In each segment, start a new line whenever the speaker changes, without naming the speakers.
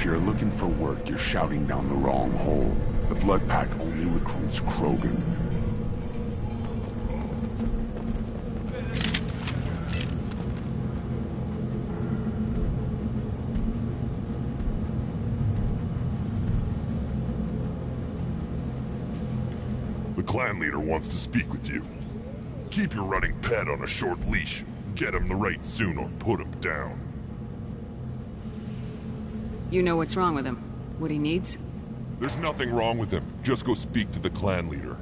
you're looking for work, you're shouting down the wrong hole. The Blood Pack only recruits Krogan.
The clan leader wants to speak with you. Keep your running pet on a short leash. Get him the right soon or put him down.
You know what's wrong with him? What he needs?
There's nothing wrong with him. Just go speak to the clan leader.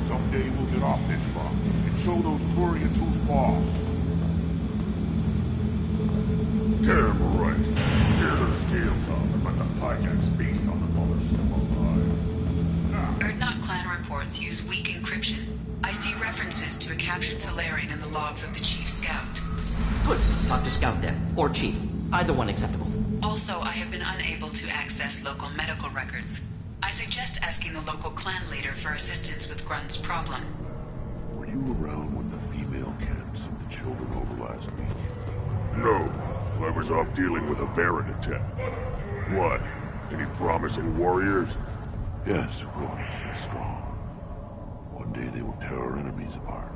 Someday we'll get off this rock and show those Turians who's boss. Damn right. Tear their scales off and let the hijacks feast on the mother still alive.
Erdnot clan reports use weak encryption. I see references to a captured Salarian in the logs of the Chief Scout.
Good. Talk to Scout then. Or Chief. Either one acceptable.
Also, I have been unable to access local medical records. I suggest asking the local clan leader for assistance with Grunt's problem.
Were you around when the female camps and the children over last week? No. I was off dealing with a Baron attack. What? Any promising warriors? Yes, warriors are strong. One day they will tear our enemies apart.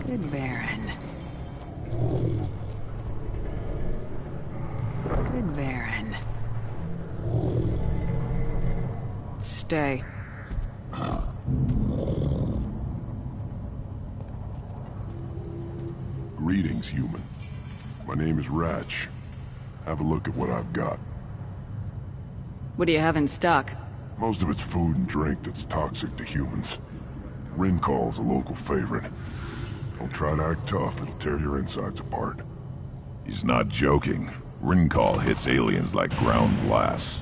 Good Baron. Good Baron. Stay.
Greetings, human. My name is Ratch. Have a look at what I've got.
What do you have in stock?
Most of it's food and drink that's toxic to humans. Rincall's a local favorite. Don't try to act tough, it'll tear your insides apart.
He's not joking. Rincall hits aliens like ground glass.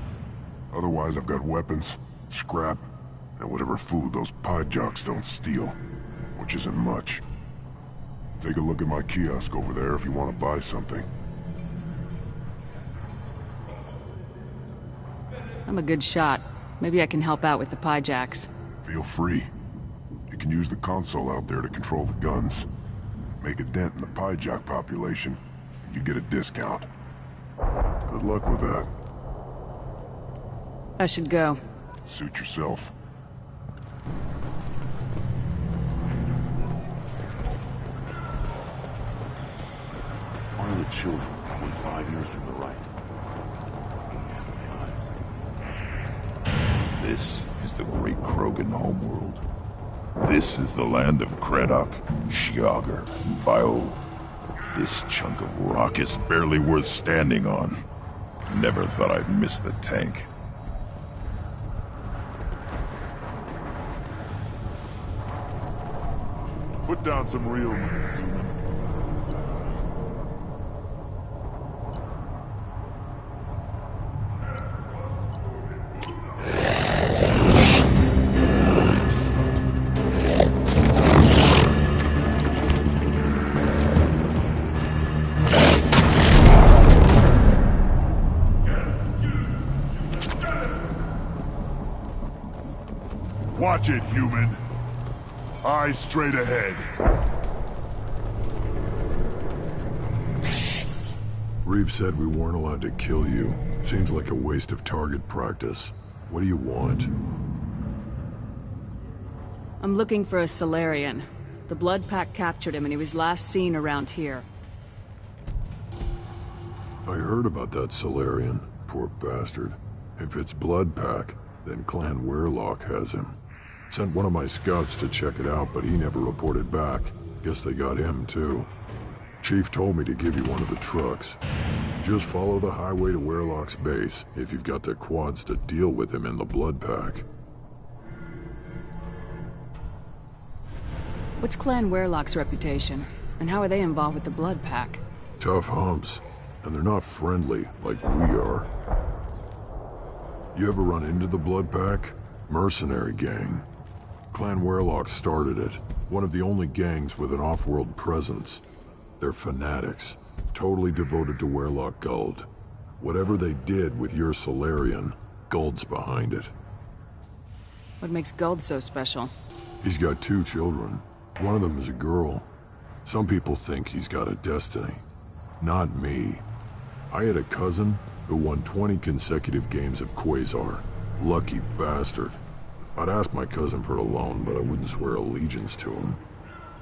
Otherwise, I've got weapons, scrap, and whatever food those pie jocks don't steal, which isn't much. Take a look at my kiosk over there if you want to buy something.
I'm a good shot. Maybe I can help out with the pie jacks.
Feel free. You can use the console out there to control the guns. Make a dent in the pie jock population, and you get a discount. Good luck with that.
I should go.
Suit yourself. One of the children, probably 5 years from the right.
This is the great Krogan homeworld. This is the land of Kredok, Shiagar, and Bio. This chunk of rock is barely worth standing on. Never thought I'd miss the tank.
Put down some real money, human. Watch it, human. Eyes straight ahead. Reeve said we weren't allowed to kill you. Seems like a waste of target practice. What do you want?
I'm looking for a Salarian. The Blood Pack captured him and he was last seen around here.
I heard about that Salarian. Poor bastard. If it's Blood Pack, then Clan Weirlock has him. Sent one of my scouts to check it out, but he never reported back. Guess they got him, too. Chief told me to give you one of the trucks. Just follow the highway to Weirlock's base, if you've got the quads to deal with him in the Blood Pack.
What's Clan Weirlock's reputation? And how are they involved with the Blood Pack?
Tough humps, and they're not friendly like we are. You ever run into the Blood Pack? Mercenary gang. Clan Weirlock started it. One of the only gangs with an off-world presence. They're fanatics, totally devoted to Werlock Guld. Whatever they did with your Salarian, Guld's behind it.
What makes Guld so special?
He's got 2 children. One of them is a girl. Some people think he's got a destiny. Not me. I had a cousin who won 20 consecutive games of Quasar. Lucky bastard. I'd ask my cousin for a loan, but I wouldn't swear allegiance to him.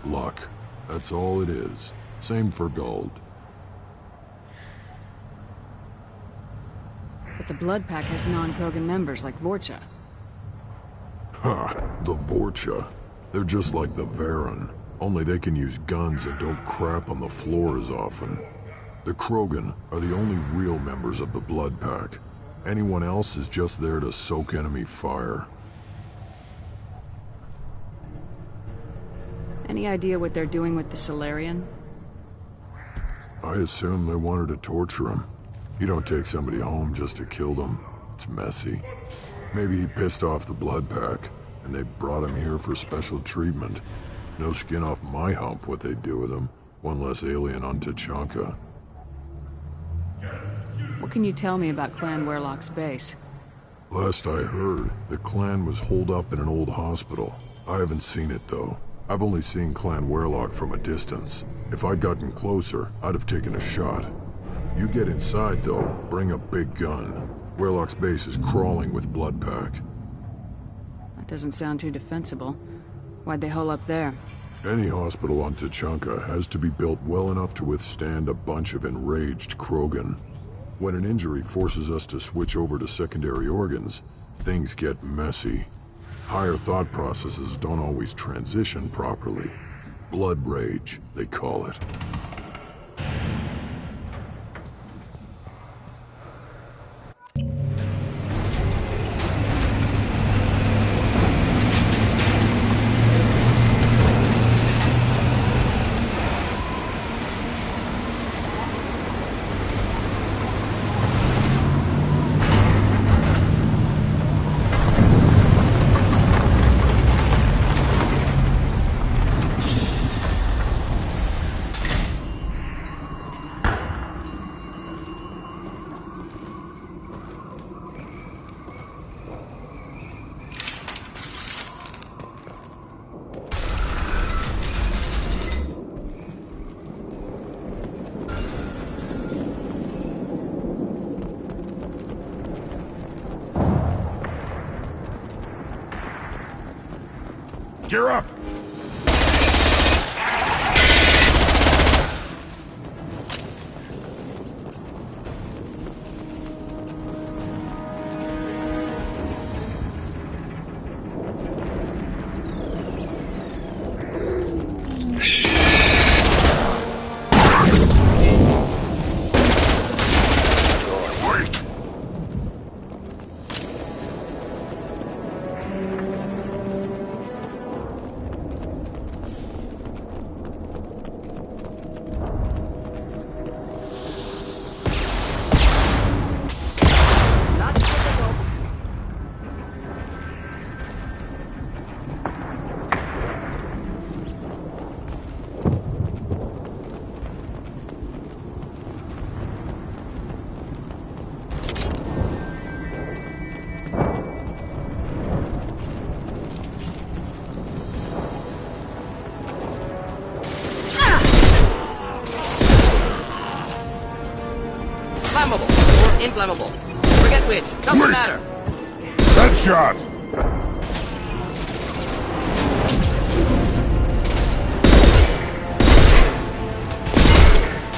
Luck. That's all it is. Same for Guld.
But the Blood Pack has non-Krogan members like Vorcha.
Ha! The Vorcha. They're just like the Varen. Only they can use guns and don't crap on the floor as often. The Krogan are the only real members of the Blood Pack. Anyone else is just there to soak enemy fire.
Any idea what they're doing with the Salarian?
I assume they wanted to torture him. You don't take somebody home just to kill them. It's messy. Maybe he pissed off the Blood Pack, and they brought him here for special treatment. No skin off my hump what they'd do with him. One less alien on Tuchanka.
What can you tell me about Clan Werlock's base?
Last I heard, the clan was holed up in an old hospital. I haven't seen it, though. I've only seen Clan Werlock from a distance. If I'd gotten closer, I'd have taken a shot. You get inside, though, bring a big gun. Werlock's base is crawling with Blood Pack.
That doesn't sound too defensible. Why'd they hole up there?
Any hospital on Tuchanka has to be built well enough to withstand a bunch of enraged Krogan. When an injury forces us to switch over to secondary organs, things get messy. Higher thought processes don't always transition properly. Blood rage, they call it.
Gear up!
Flammable or inflammable. Forget which. Doesn't matter.
Headshot!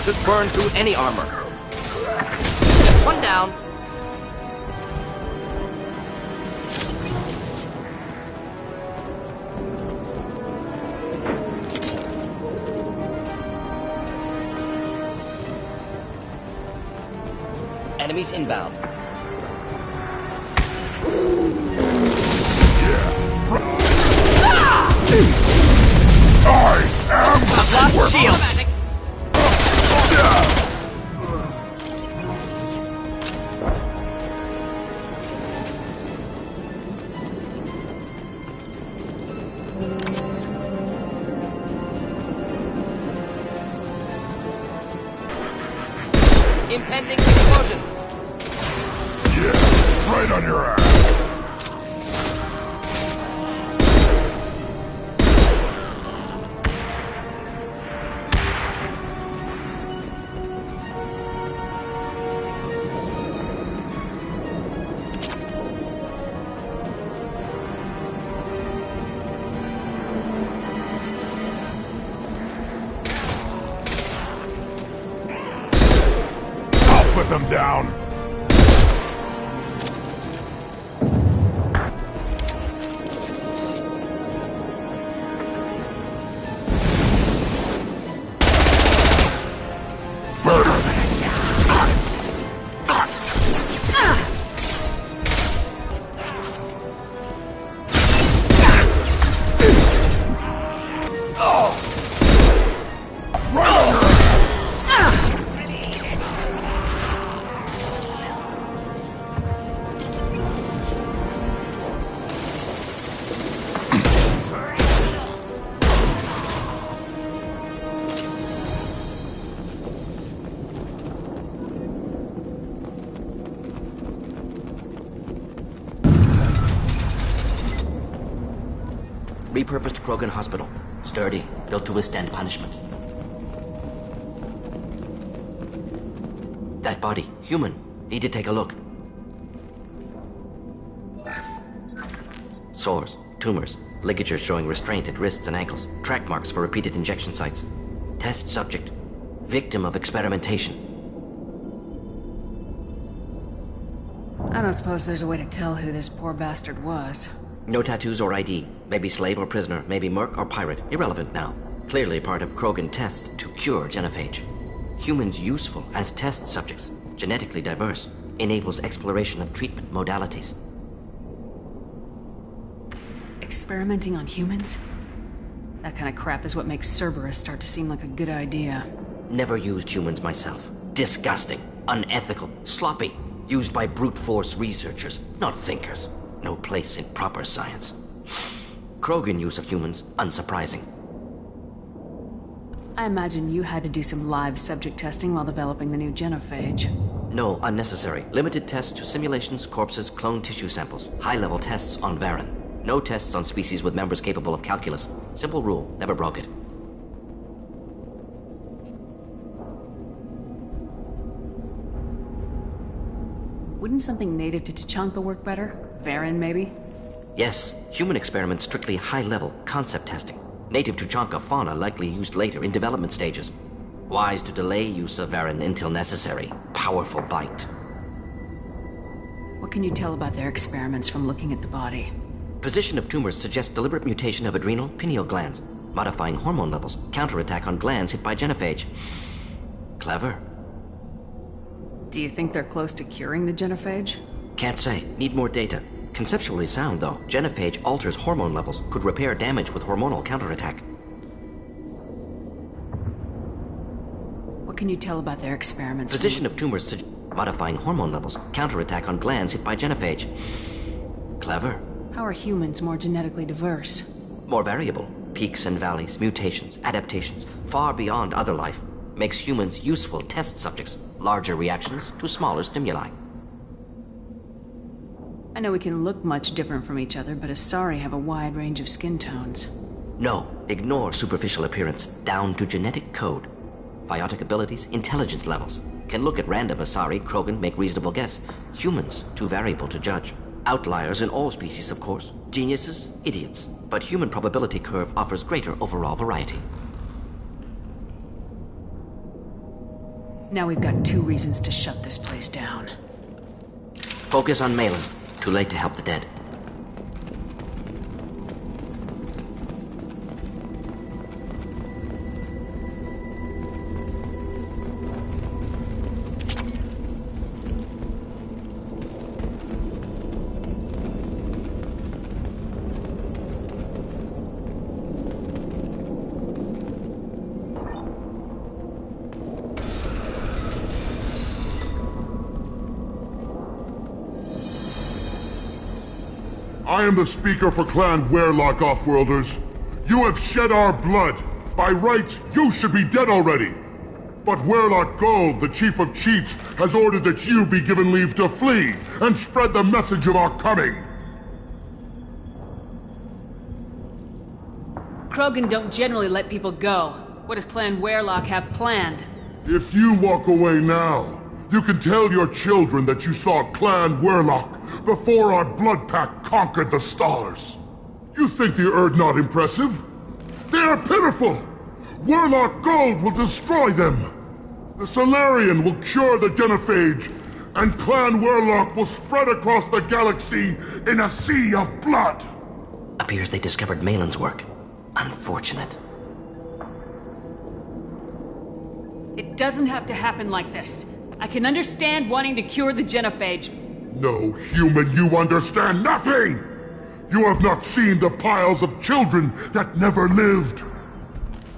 Should burn through any armor. One down. Enemies inbound.
I am
Lost shield. Impending explosion!
Yeah, right on your ass! Put them down.
Repurposed Krogan hospital. Sturdy, built to withstand punishment. That body, human. Need to take a look. Sores, tumors, ligatures showing restraint at wrists and ankles, track marks for repeated injection sites. Test subject. Victim of experimentation.
I don't suppose there's a way to tell who this poor bastard was.
No tattoos or ID. Maybe slave or prisoner, maybe merc or pirate. Irrelevant now. Clearly part of Krogan tests to cure Genophage. Humans useful as test subjects. Genetically diverse. Enables exploration of treatment modalities.
Experimenting on humans? That kind of crap is what makes Cerberus start to seem like a good idea.
Never used humans myself. Disgusting. Unethical. Sloppy. Used by brute force researchers, not thinkers. No place in proper science. Krogan use of humans, unsurprising.
I imagine you had to do some live subject testing while developing the new Genophage.
No, unnecessary. Limited tests to simulations, corpses, cloned tissue samples. High-level tests on Varen. No tests on species with members capable of calculus. Simple rule, never broke it.
Wouldn't something native to Tuchanka work better? Varen, maybe?
Yes, human experiments strictly high-level, concept testing. Native Tuchanka fauna likely used later in development stages. Wise to delay use of Varen until necessary. Powerful bite.
What can you tell about their experiments from looking at the body?
Position of tumors suggests deliberate mutation of adrenal, pineal glands, modifying hormone levels, counterattack on glands hit by Genophage. Clever.
Do you think they're close to curing the Genophage?
Can't say. Need more data. Conceptually sound, though. Genophage alters hormone levels, could repair damage with hormonal counterattack.
What can you tell about their experiments?
Position of tumors modifying hormone levels, counterattack on glands hit by Genophage. Clever.
How are humans more genetically diverse?
More variable. Peaks and valleys, mutations, adaptations, far beyond other life. Makes humans useful test subjects. Larger reactions to smaller stimuli.
I know we can look much different from each other, but Asari have a wide range of skin tones.
No, ignore superficial appearance, down to genetic code. Biotic abilities, intelligence levels. Can look at random Asari, Krogan, make reasonable guess. Humans, too variable to judge. Outliers in all species, of course. Geniuses, idiots. But human probability curve offers greater overall variety.
Now we've got 2 reasons to shut this place down.
Focus on Maelon. Too late to help the dead.
I am the speaker for Clan Werelock, Offworlders. You have shed our blood. By rights, you should be dead already.
But Werlock Gold, the Chief of Chiefs, has ordered that you be given leave to flee and spread the message of our coming.
Krogan don't generally let people go. What does Clan Werlock have planned?
If you walk away now, you can tell your children that you saw Clan Werlock before our blood pack conquered the stars. You think the Erd not impressive? They are pitiful! Werlock Gold will destroy them! The Salarian will cure the Genophage, and Clan Werlock will spread across the galaxy in a sea of blood!
Appears they discovered Maelon's work. Unfortunate.
It doesn't have to happen like this. I can understand wanting to cure the Genophage.
No, human, you understand nothing! You have not seen the piles of children that never lived.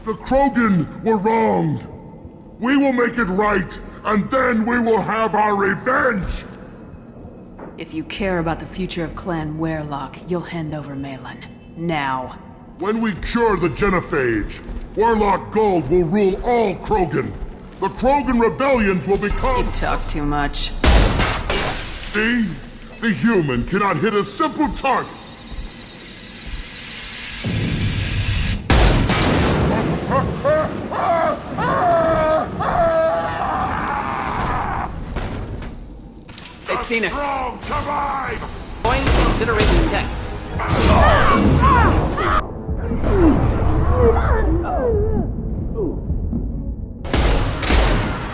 The Krogan were wronged. We will make it right, and then we will have our revenge!
If you care about the future of Clan Werlock, you'll hand over Maelon. Now.
When we cure the Genophage, Werlock Gold will rule all Krogan. The Krogan rebellions will become—
You talk too much.
See? The human cannot hit a simple target.
They've seen us.
Strong survive!
Point consideration tech.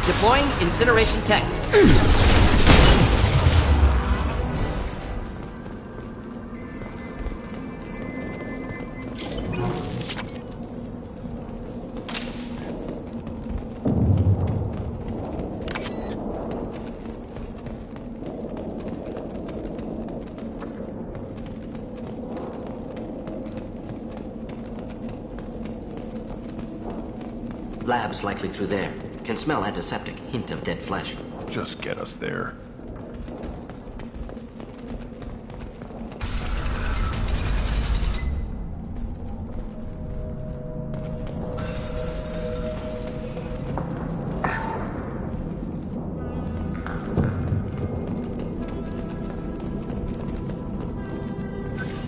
Deploying incineration tech. Lab's likely through there. Can smell antiseptic, hint of dead flesh.
Just get us there.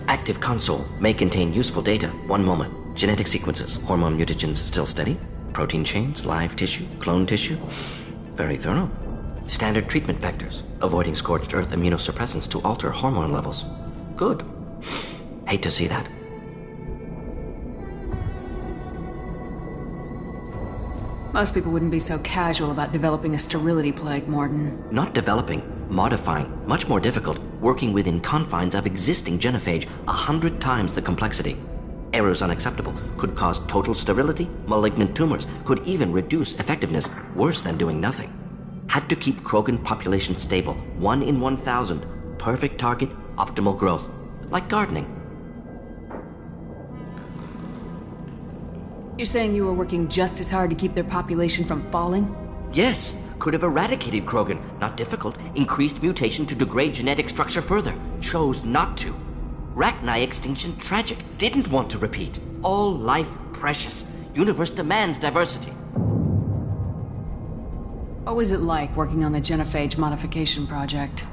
Active console may contain useful data. One moment. Genetic sequences, hormone mutagens still steady. Protein chains, live tissue, clone tissue. Very thorough. Standard treatment vectors, avoiding scorched earth immunosuppressants to alter hormone levels. Good. Hate to see that.
Most people wouldn't be so casual about developing a sterility plague, Mordin.
Not developing, modifying, much more difficult, working within confines of existing genophage, 100 times the complexity. Errors unacceptable, could cause total sterility, malignant tumors, could even reduce effectiveness, worse than doing nothing. Had to keep Krogan population stable, 1 in 1,000, perfect target, optimal growth, like gardening.
You're saying you were working just as hard to keep their population from falling?
Yes, could have eradicated Krogan, not difficult, increased mutation to degrade genetic structure further, chose not to. Rachni extinction tragic, didn't want to repeat. All life precious. Universe demands diversity.
What was it like working on the Genophage modification project?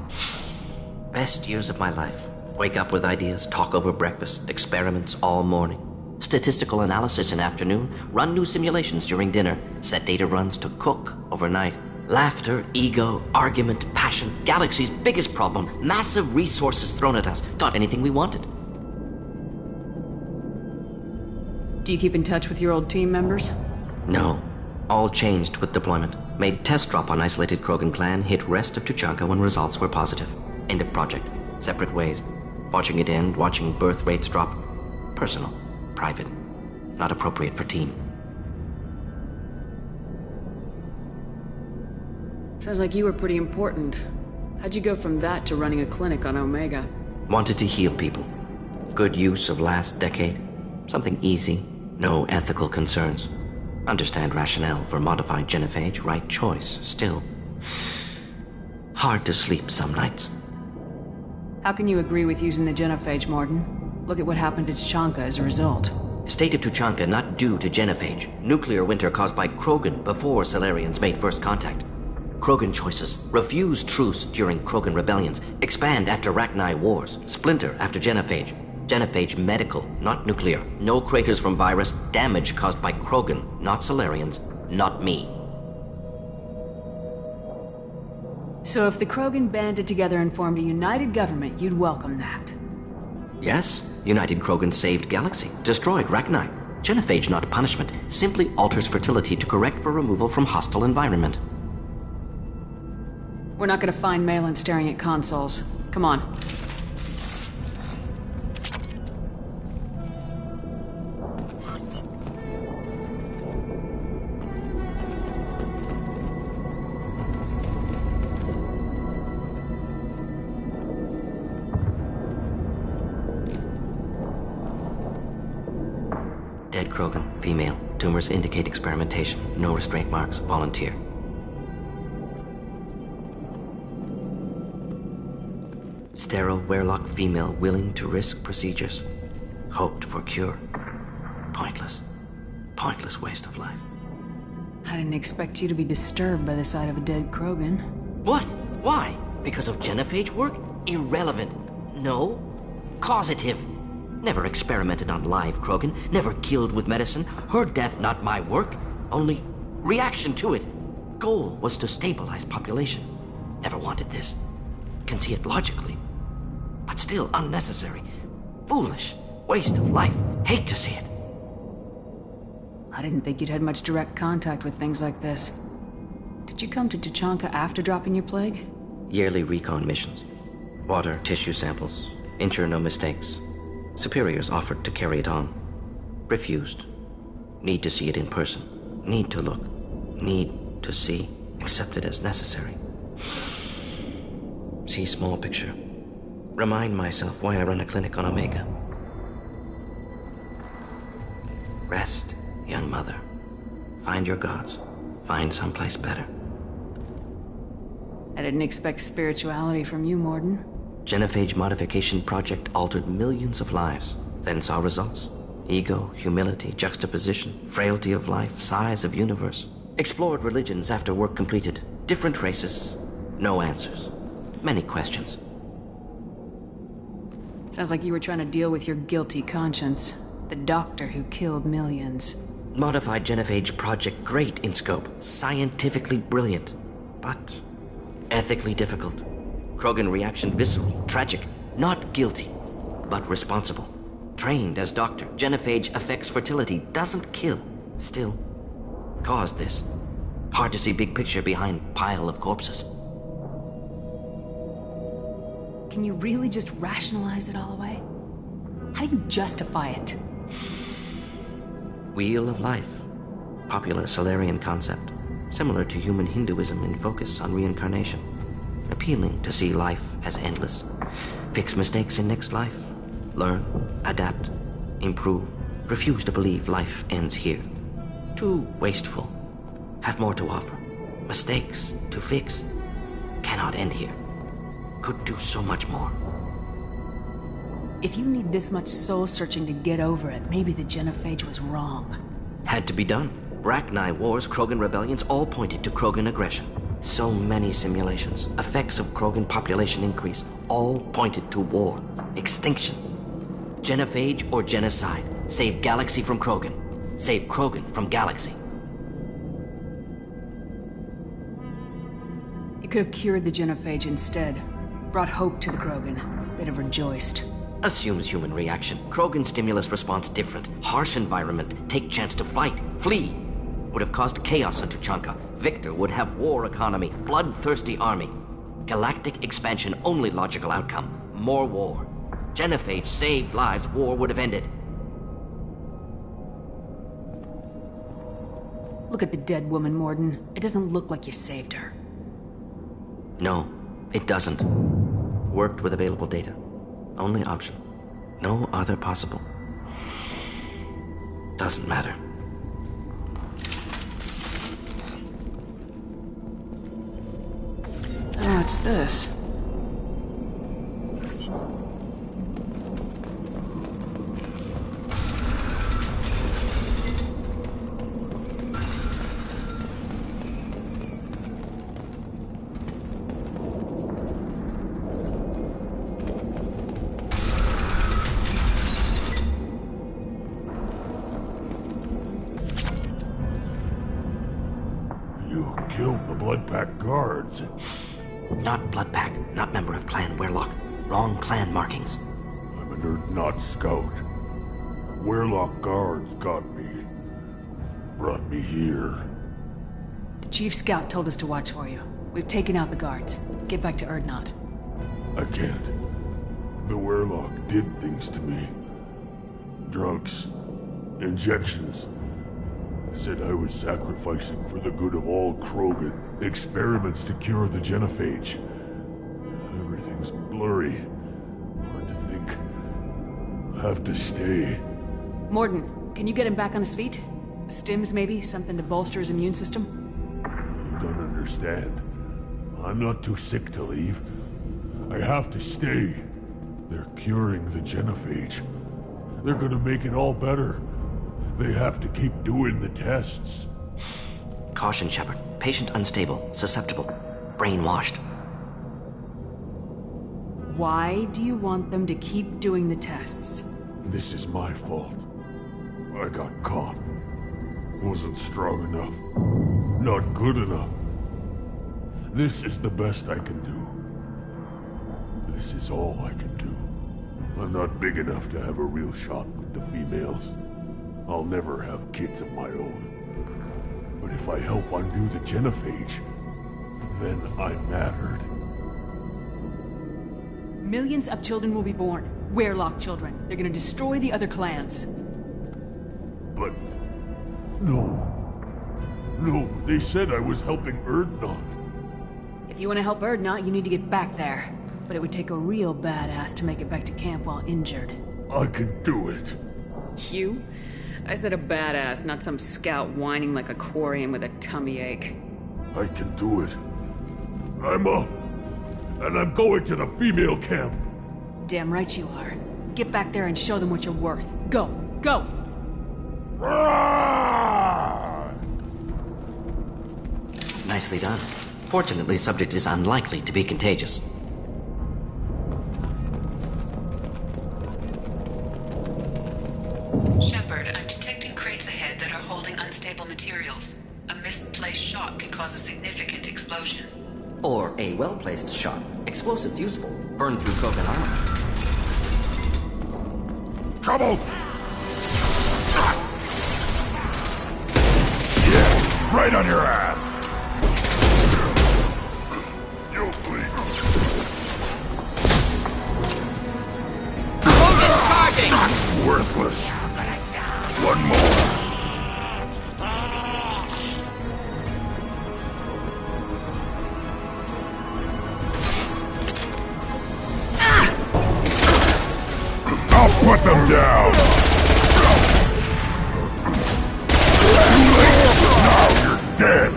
Best years of my life. Wake up with ideas, talk over breakfast, experiments all morning. Statistical analysis in afternoon, run new simulations during dinner, set data runs to cook overnight. Laughter, ego, argument, passion, galaxy's biggest problem, massive resources thrown at us. Got anything we wanted.
Do you keep in touch with your old team members?
No. All changed with deployment. Made test drop on isolated Krogan clan, hit rest of Tuchanka when results were positive. End of project. Separate ways. Watching it end, watching birth rates drop. Personal. Private. Not appropriate for team.
Sounds like you were pretty important. How'd you go from that to running a clinic on Omega?
Wanted to heal people. Good use of last decade. Something easy. No ethical concerns. Understand rationale for modified genophage. Right choice. Still. Hard to sleep some nights.
How can you agree with using the Genophage, Mordin? Look at what happened to Tuchanka as a result.
State of Tuchanka not due to Genophage. Nuclear winter caused by Krogan before Salarians made first contact. Krogan choices. Refuse truce during Krogan rebellions. Expand after Rachni wars. Splinter after Genophage. Genophage medical, not nuclear. No craters from virus. Damage caused by Krogan, not Salarians, not me.
So if the Krogan banded together and formed a united government, you'd welcome that?
Yes, United Krogan saved Galaxy, destroyed Rachni. Genophage not punishment, simply alters fertility to correct for removal from hostile environment.
We're not gonna find Maelon staring at consoles. Come on.
Dead Krogan, female. Tumors indicate experimentation. No restraint marks. Volunteer. Sterile Werelock female willing to risk procedures. Hoped for cure. Pointless. Pointless waste of life.
I didn't expect you to be disturbed by the sight of a dead Krogan.
What? Why? Because of Genophage work? Irrelevant. No. Causative. Never experimented on live Krogan. Never killed with medicine. Her death not my work. Only reaction to it. Goal was to stabilize population. Never wanted this. Can see it logically. But still unnecessary. Foolish. Waste of life. Hate to see it.
I didn't think you'd had much direct contact with things like this. Did you come to Tuchanka after dropping your plague?
Yearly recon missions. Water, tissue samples. Ensure no mistakes. Superiors offered to carry it on. Refused. Need to see it in person. Need to look. Need to see. Accepted as necessary. See small picture. Remind myself why I run a clinic on Omega. Rest, young mother. Find your gods. Find someplace better.
I didn't expect spirituality from you, Mordin.
Genophage modification project altered millions of lives, then saw results. Ego, humility, juxtaposition, frailty of life, size of universe. Explored religions after work completed. Different races. No answers. Many questions.
Sounds like you were trying to deal with your guilty conscience. The doctor who killed millions.
Modified Genophage project great in scope. Scientifically brilliant. But ethically difficult. Krogan reaction visceral, tragic. Not guilty, but responsible. Trained as doctor. Genophage affects fertility, doesn't kill. Still, caused this. Hard to see big picture behind pile of corpses.
Can you really just rationalize it all away? How do you justify it?
Wheel of life. Popular Salarian concept. Similar to human Hinduism in focus on reincarnation. Appealing to see life as endless. Fix mistakes in next life. Learn, adapt, improve. Refuse to believe life ends here. Too wasteful. Have more to offer. Mistakes to fix. Cannot end here. Could do so much more.
If you need this much soul-searching to get over it, maybe the Genophage was wrong.
Had to be done. Rachni wars, Krogan rebellions, all pointed to Krogan aggression. So many simulations, effects of Krogan population increase, all pointed to war, extinction. Genophage or genocide. Save Galaxy from Krogan. Save Krogan from Galaxy.
You could have cured the Genophage instead. Brought hope to the Krogan. They'd have rejoiced.
Assumes human reaction. Krogan stimulus response different. Harsh environment. Take chance to fight. Flee. Would have caused chaos on Tuchanka. Victor would have war economy. Bloodthirsty army. Galactic expansion only logical outcome. More war. Genophage saved lives. War would have ended.
Look at the dead woman, Mordin. It doesn't look like you saved her.
No, it doesn't. Worked with available data. Only option. No other possible. Doesn't matter.
What's this?
killed the Bloodpack guards.
Not Bloodpack, not member of Clan Werlock. Wrong clan markings.
I'm a nerd not scout. Werlock guards got me. Brought me here.
The Chief Scout told us to watch for you. We've taken out the guards. Get back to Erdnot.
I can't. The Werlock did things to me. Drugs. Injections. Said I was sacrificing for the good of all Krogan. Experiments to cure the Genophage. Everything's blurry. Hard to think. Have to stay.
Mordin, can you get him back on his feet? Stims, maybe? Something to bolster his immune system?
You don't understand. I'm not too sick to leave. I have to stay. They're curing the Genophage. They're gonna make it all better. They have to keep doing the tests.
Caution, Shepard. Patient unstable, susceptible, brainwashed.
Why do you want them to keep doing the tests?
This is my fault. I got caught. Wasn't strong enough. Not good enough. This is the best I can do. This is all I can do. I'm not big enough to have a real shot with the females. I'll never have kids of my own. But if I help undo the Genophage, then I'm mattered.
Millions of children will be born. Werlock children. They're gonna destroy the other clans.
But... No. No, they said I was helping Erdnot.
If you want to help Erdnot, you need to get back there. But it would take a real badass to make it back to camp while injured.
I can do it.
You? I said a badass, not some scout whining like a quarian with a tummy ache.
I can do it. I'm up. And I'm going to the female camp.
Damn right you are. Get back there and show them what you're worth. Go! Go!
Nicely done. Fortunately, subject is unlikely to be contagious.
Shepard, I'm detecting crates ahead that are holding unstable materials. A misplaced shot could cause a significant explosion.
Or a well-placed shot. Explosives useful. Burn through Krogan armor.
Trouble! Yeah, right on your ass!
You'll bleed.
Krogan charging!
Worthless. One more. I'll put them down! Too late! Now you're dead!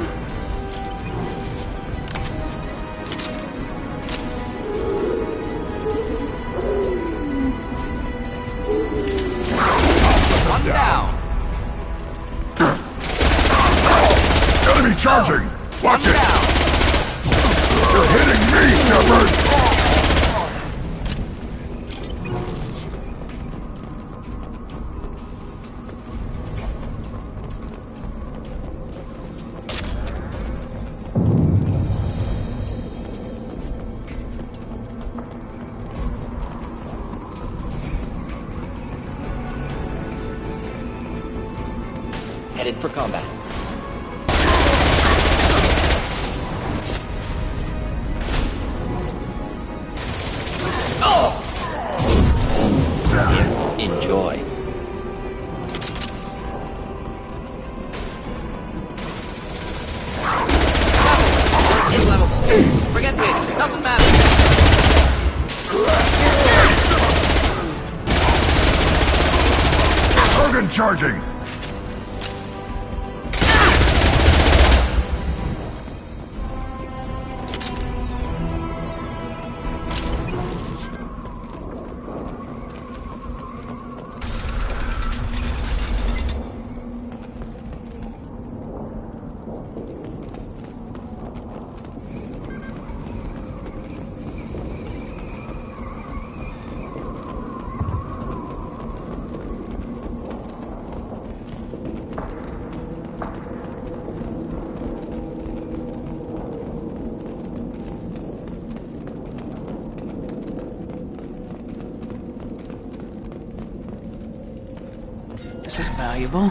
One down!
Enemy charging! Watch it! You're hitting me, Shepard!
Headed for combat. Oh! Here, enjoy. Inflammable. Forget which. Doesn't matter.
Krogan charging!
This is valuable.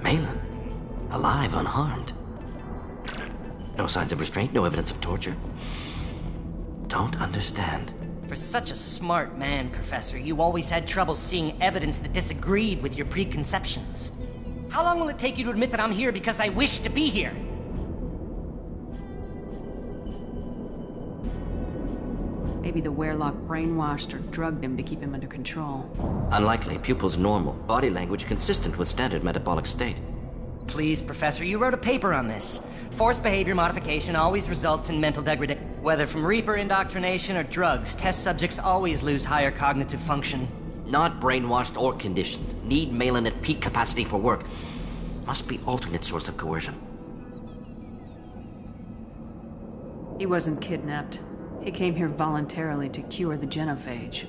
Maelon, alive, unharmed. No signs of restraint, no evidence of torture. Don't understand.
For such a smart man, Professor, you always had trouble seeing evidence that disagreed with your preconceptions. How long will it take you to admit that I'm here because I wish to be here?
Maybe the Werelock brainwashed or drugged him to keep him under control.
Unlikely. Pupil's normal. Body language consistent with standard metabolic state.
Please, Professor, you wrote a paper on this. Forced behavior modification always results in mental degradation. Whether from Reaper indoctrination or drugs, test subjects always lose higher cognitive function.
Not brainwashed or conditioned. Need Maelon at peak capacity for work. Must be alternate source of coercion.
He wasn't kidnapped. He came here voluntarily to cure the Genophage.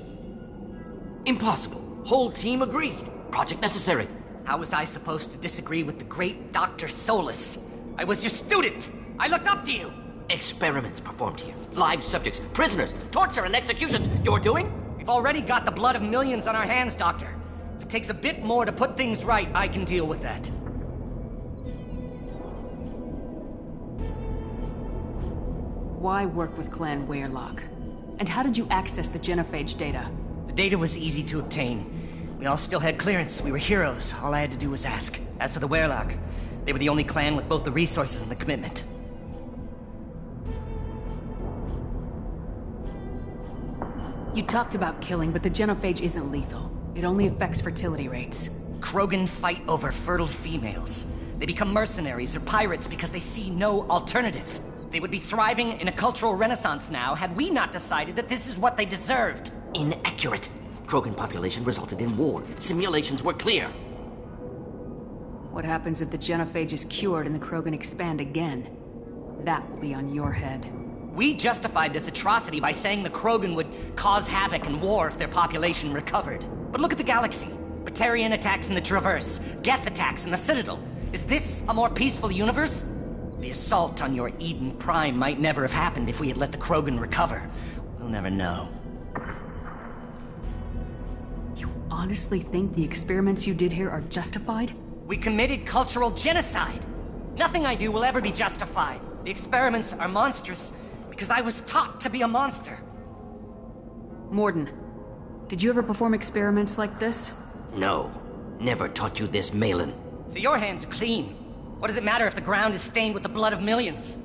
Impossible. Whole team agreed. Project necessary.
How was I supposed to disagree with the great Dr. Solus? I was your student! I looked up to you!
Experiments performed here. Live subjects, prisoners, torture and executions. You're doing?
We've already got the blood of millions on our hands, Doctor. If it takes a bit more to put things right, I can deal with that.
Why work with Clan Werelock? And how did you access the Genophage data?
The data was easy to obtain. We all still had clearance. We were heroes. All I had to do was ask. As for the Werelock, they were the only clan with both the resources and the commitment.
You talked about killing, but the Genophage isn't lethal. It only affects fertility rates.
Krogan fight over fertile females. They become mercenaries or pirates because they see no alternative. They would be thriving in a cultural renaissance now had we not decided that this is what they deserved.
Inaccurate. Krogan population resulted in war. Simulations were clear.
What happens if the Genophage is cured and the Krogan expand again? That will be on your head.
We justified this atrocity by saying the Krogan would cause havoc and war if their population recovered. But look at the galaxy. Batarian attacks in the Traverse, Geth attacks in the Citadel. Is this a more peaceful universe? The assault on your Eden Prime might never have happened if we had let the Krogan recover. We'll never know.
You honestly think the experiments you did here are justified?
We committed cultural genocide. Nothing I do will ever be justified. The experiments are monstrous because I was taught to be a monster.
Mordin, did you ever perform experiments like this?
No. Never taught you this, Maelon.
So your hands are clean. What does it matter if the ground is stained with the blood of millions?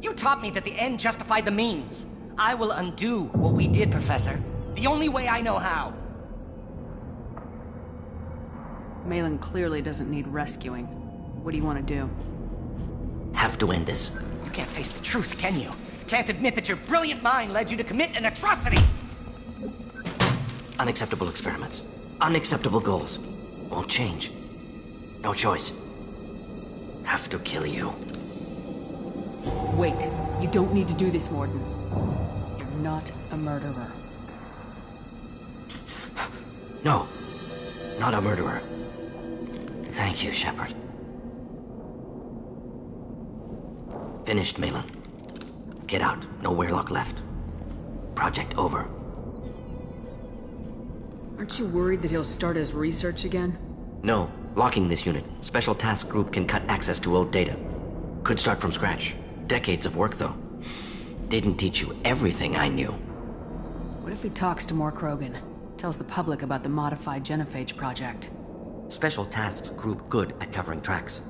You taught me that the end justified the means. I will undo what we did, Professor. The only way I know how.
Maelon clearly doesn't need rescuing. What do you want to do?
Have to end this.
You can't face the truth, can you? Can't admit that your brilliant mind led you to commit an atrocity!
Unacceptable experiments. Unacceptable goals. Won't change. No choice. Have to kill you.
Wait. You don't need to do this, Mordin. You're not a murderer.
No. Not a murderer. Thank you, Shepard. Finished, Maelon. Get out. No Werelock left. Project over.
Aren't you worried that he'll start his research again?
No. Locking this unit. Special task group can cut access to old data. Could start from scratch. Decades of work, though. Didn't teach you everything I knew.
What if he talks to more Krogan? Tells the public about the modified Genophage project?
Special tasks group good at covering tracks.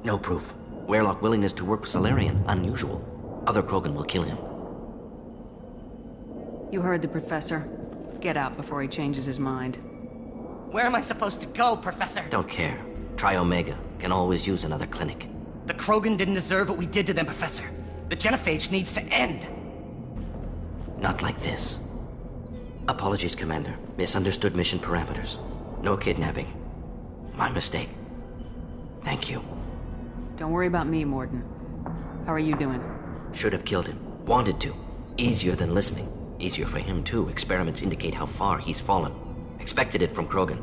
No proof. Werelock willingness to work with Salarian, unusual. Other Krogan will kill him.
You heard the Professor. Get out before he changes his mind.
Where am I supposed to go, Professor?
Don't care. Try Omega. Can always use another clinic.
The Krogan didn't deserve what we did to them, Professor. The Genophage needs to end.
Not like this. Apologies, Commander. Misunderstood mission parameters. No kidnapping. My mistake. Thank you.
Don't worry about me, Mordin. How are you doing?
Should have killed him. Wanted to. Easier than listening. Easier for him, too. Experiments indicate how far he's fallen. Expected it from Krogan.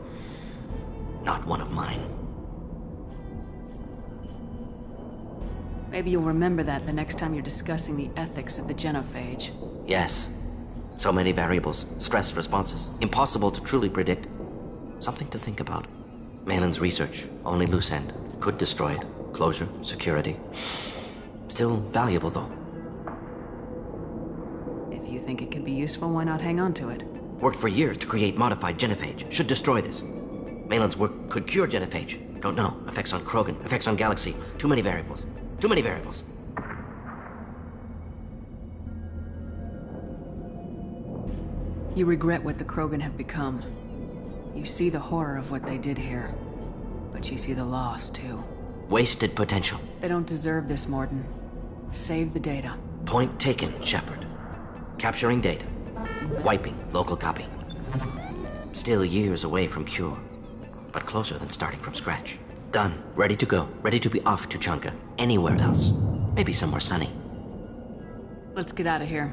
Not one of mine.
Maybe you'll remember that the next time you're discussing the ethics of the Genophage.
Yes. So many variables, stress responses, impossible to truly predict. Something to think about. Maelon's research, only loose end. Could destroy it. Closure, security. Still valuable, though.
If you think it could be useful, why not hang on to it?
Worked for years to create modified Genophage. Should destroy this. Maelon's work could cure Genophage. Don't know. Effects on Krogan, effects on Galaxy. Too many variables. Too many variables.
You regret what the Krogan have become. You see the horror of what they did here. But you see the loss, too.
Wasted potential.
They don't deserve this, Mordin. Save the data.
Point taken, Shepard. Capturing data. Wiping local copy. Still years away from cure. But closer than starting from scratch. Done. Ready to go. Ready to be off Tuchanka. Anywhere else. Maybe somewhere sunny.
Let's get out of here.